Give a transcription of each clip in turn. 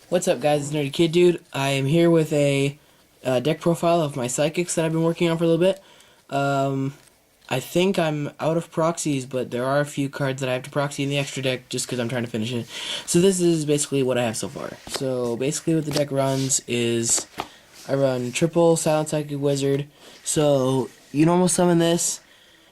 What's up, guys? It's Nerdy Kid Dude. I am here with a deck profile of my psychics that I've been working on for a little bit. I think I'm out of proxies, but there are a few cards that I have to proxy in the extra deck just because I'm trying to finish it. So this is basically what I have so far. So basically what the deck runs is I run triple Silent Psychic Wizard. So you normal summon this,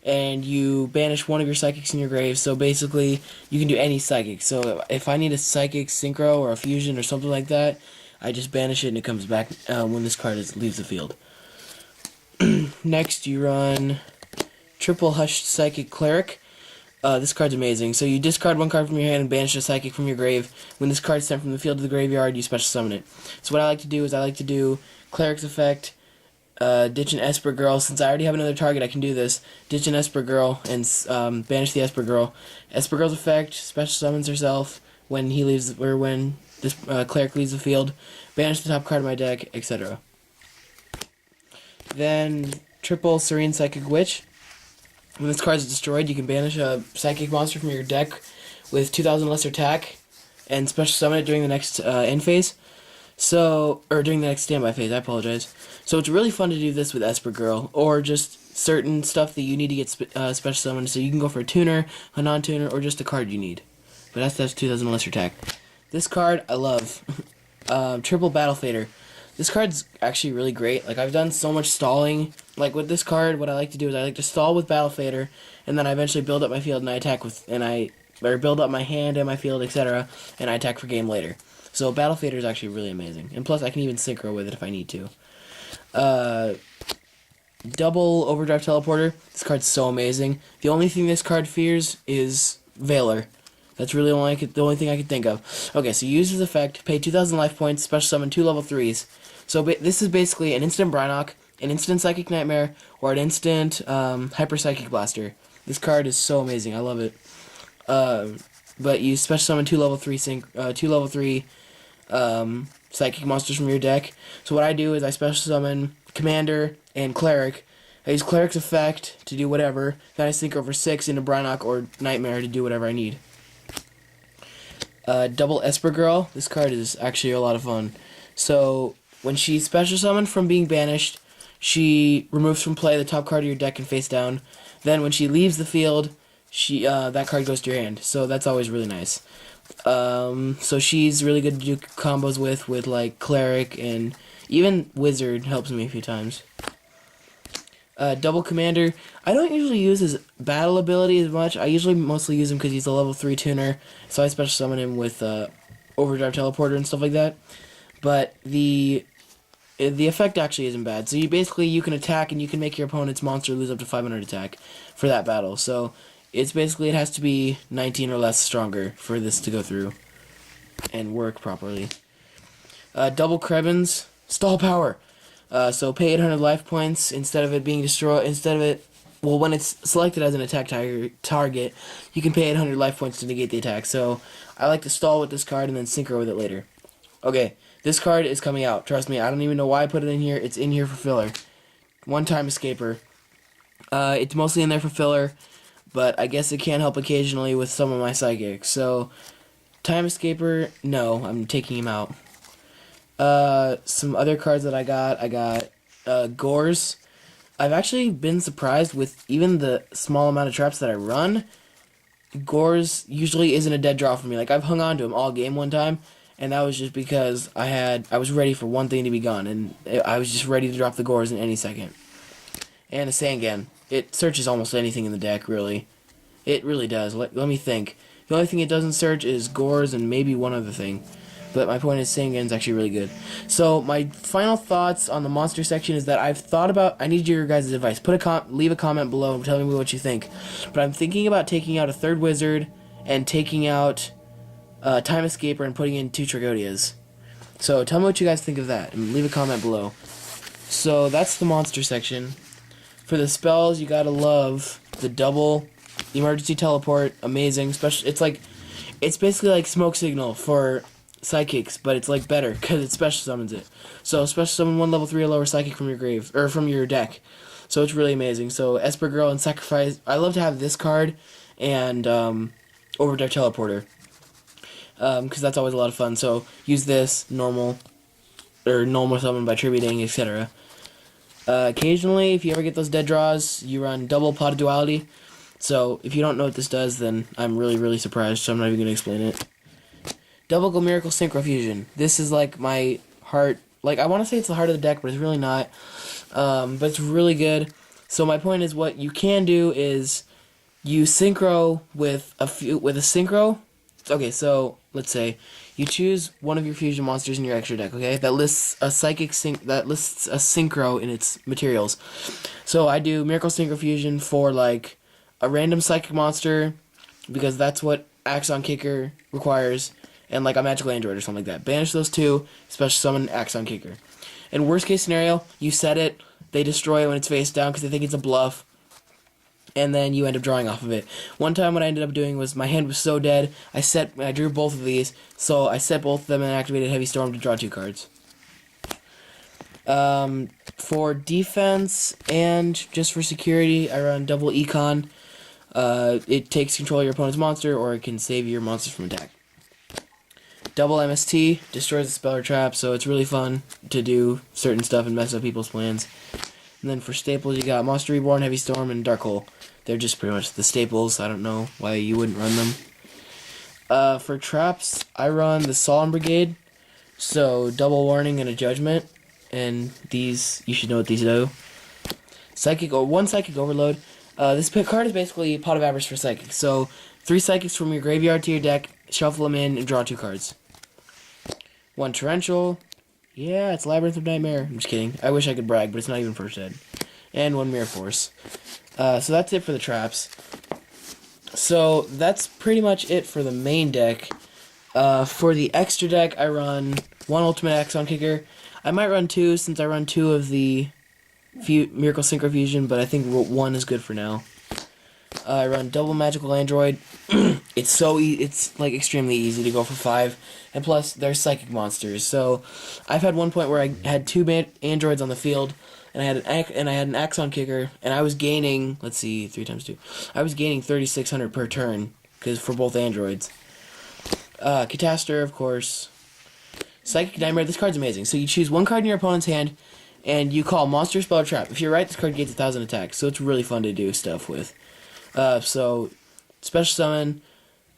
and you banish one of your psychics in your grave. So basically, you can do any psychic. So if I need a psychic synchro or a fusion or something like that, I just banish it and it comes back when this card leaves the field. Next, you run triple Hushed Psychic Cleric. This card's amazing. So you discard one card from your hand and banish a psychic from your grave. When this card is sent from the field to the graveyard, you special summon it. So what I like to do is I like to do Cleric's Effect, ditch an Esper Girl. Since I already have another target, I can do this. Ditch an Esper Girl and banish the Esper Girl. Esper Girl's effect special summons herself when he leaves, or when this cleric leaves the field. Banish the top card of my deck, etc. Then triple Serene Psychic Witch. When this card is destroyed, you can banish a psychic monster from your deck with 2,000 lesser attack and special summon it during the next end phase. So, or during the next standby phase, I apologize. So it's really fun to do this with Esper Girl, or just certain stuff that you need to get special summoned. So you can go for a tuner, a non-tuner, or just a card you need. But that's 2,000 lesser attack. This card, I love. Triple Battle Fader. This card's actually really great. Like, I've done so much stalling. Like, with this card, what I like to do is I like to stall with Battle Fader, and then I eventually build up my field, and I attack with, or build up my hand and my field, etc., and I attack for game later. So Battle Fader is actually really amazing. And plus, I can even synchro with it if I need to. Double Overdrive Teleporter. This card's so amazing. The only thing this card fears is Veiler. That's really the only thing I could think of. Okay, so use this effect, pay 2,000 life points, special summon 2 level 3s. So this is basically an instant Brynock, an instant Psychic Nightmare, or an instant Hyper Psychic Blaster. This card is so amazing. I love it. But you special summon 2 level 3 psychic monsters from your deck. So what I do is I special summon Commander and Cleric. I use Cleric's effect to do whatever. Then I sync over 6 into Brynock or Nightmare to do whatever I need. Double Esper Girl. This card is actually a lot of fun. So when she's special summoned from being banished, she removes from play the top card of your deck and face down. Then when she leaves the field, that card goes to your hand. So that's always really nice. So she's really good to do combos with like Cleric, and even Wizard helps me a few times. Double Commander. I don't usually use his battle ability as much. I usually mostly use him because he's a level 3 tuner, so I special summon him with Overdrive Teleporter and stuff like that. But the effect actually isn't bad. So you can attack and you can make your opponent's monster lose up to 500 attack for that battle. So it has to be 19 or less stronger for this to go through and work properly. Double Krebens. Stall Power. So pay 800 life points instead of it being destroyed. When it's selected as an attack target, you can pay 800 life points to negate the attack. So I like to stall with this card and then synchro with it later. Okay, this card is coming out. Trust me, I don't even know why I put it in here. It's in here for filler. Time Escaper. It's mostly in there for filler, but I guess it can help occasionally with some of my psychics. So Time Escaper, no, I'm taking him out. Some other cards that I got Gores. I've actually been surprised with even the small amount of traps that I run. Gores usually isn't a dead draw for me. Like, I've hung on to him all game one time, and that was just because I was ready for one thing to be gone, and I was just ready to drop the Gores in any second. And a Sangan. It searches almost anything in the deck, really. It really does. Let me think. The only thing it doesn't search is Gores and maybe one other thing. But my point is, Sangan's actually really good. So my final thoughts on the monster section is that I've thought about. I need your guys' advice. Leave a comment below and tell me what you think. But I'm thinking about taking out a third wizard and taking out Time Escaper and putting in 2 Tragodias. So tell me what you guys think of that and leave a comment below. So that's the monster section. For the spells, you gotta love the double emergency teleport. Amazing. It's basically like Smoke Signal for psychics, but it's like better because it special summons it. So special summon 1 level 3 or lower psychic from your grave, or from your deck. So it's really amazing. So Esper Girl and Sacrifice. I love to have this card and Overdrive Teleporter. because that's always a lot of fun. So use this, normal summon by tributing, etc. Occasionally, if you ever get those dead draws, you run double Pot of Duality. So if you don't know what this does, then I'm really, really surprised, so I'm not even going to explain it. Double Go Miracle Synchro Fusion. This is like my heart. Like, I want to say it's the heart of the deck, but it's really not. But it's really good. So my point is, what you can do is you synchro with a synchro. Okay, so let's say you choose one of your fusion monsters in your extra deck. Okay, that lists a synchro in its materials. So I do Miracle Synchro Fusion for like a random psychic monster because that's what Axon Kicker requires, and like a magical android or something like that. Banish those two, special summon Axon Kicker. In worst case scenario, you set it, they destroy it when it's face down because they think it's a bluff, and then you end up drawing off of it. One time what I ended up doing was my hand was so dead, I drew both of these, so I set both of them and activated Heavy Storm to draw 2 cards. For defense and just for security, I run double Econ. It takes control of your opponent's monster, or it can save your monsters from attack. Double MST, destroys the spell or trap, so it's really fun to do certain stuff and mess up people's plans. And then for staples, you got Monster Reborn, Heavy Storm, and Dark Hole. They're just pretty much the staples. I don't know why you wouldn't run them. For traps, I run the Solemn Brigade, so double Warning and a Judgment, and these, you should know what these do. One Psychic Overload. This card is basically Pot of Avarice for Psychic, so 3 Psychics from your graveyard to your deck, shuffle them in, and draw 2 cards. 1 Torrential. Yeah, it's Labyrinth of Nightmare. I'm just kidding. I wish I could brag, but it's not even first ed. And 1 Mirror Force. So that's it for the traps. So that's pretty much it for the main deck. For the extra deck, I run 1 Ultimate Axon Kicker. I might run 2 since I run 2 of the Miracle Synchro Fusion, but I think 1 is good for now. I run double Magical Android. It's like extremely easy to go for 5, and plus they're psychic monsters. So I've had one point where I had 2 androids on the field, and I had an Axon Kicker, and I was gaining, let's see, 3 times 2. I was gaining 3,600 per turn for both androids. Catastor, of course. Psychic Nightmare. This card's amazing. So you choose 1 card in your opponent's hand, and you call Monster, Spell, or Trap. If you're right, this card gains 1,000 attack. So it's really fun to do stuff with. So special summon,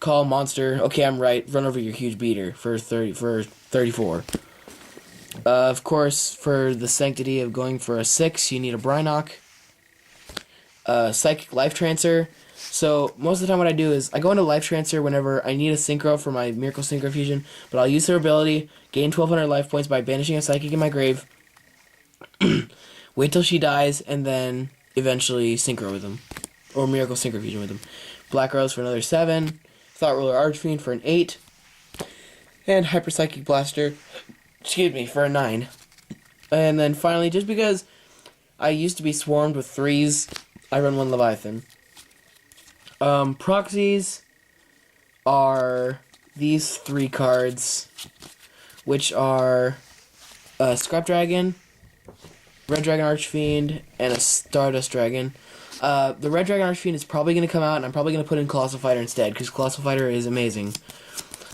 call Monster. Okay, I'm right. Run over your huge beater for 34. Of course, for the sanctity of going for a 6, you need a Brynock. Psychic Life Transfer. So most of the time what I do is I go into Life Transfer whenever I need a synchro for my Miracle Synchro Fusion, but I'll use their ability, gain 1,200 life points by banishing a Psychic in my grave, wait till she dies, and then eventually synchro with them. Or Miracle Synchro Fusion with them. Black Rose for another 7, Thought Ruler Archfiend for an 8, and Hyper Psychic Blaster, for a 9. And then finally, just because I used to be swarmed with 3s, I run 1 Leviathan. Proxies are these 3 cards, which are Scrap Dragon, Red Dragon Archfiend, and a Stardust Dragon. The Red Dragon Archfiend is probably going to come out, and I'm probably going to put in Colossal Fighter instead, because Colossal Fighter is amazing.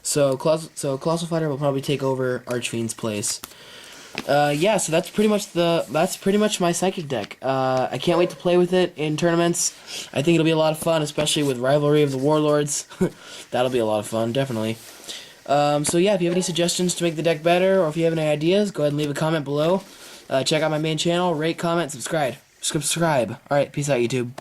So Colossal Fighter will probably take over Archfiend's place. Yeah, so that's pretty much my Psychic deck. I can't wait to play with it in tournaments. I think it'll be a lot of fun, especially with Rivalry of the Warlords. That'll be a lot of fun, definitely. So yeah, if you have any suggestions to make the deck better, or if you have any ideas, go ahead and leave a comment below. Check out my main channel, rate, comment, subscribe. Alright, peace out, YouTube.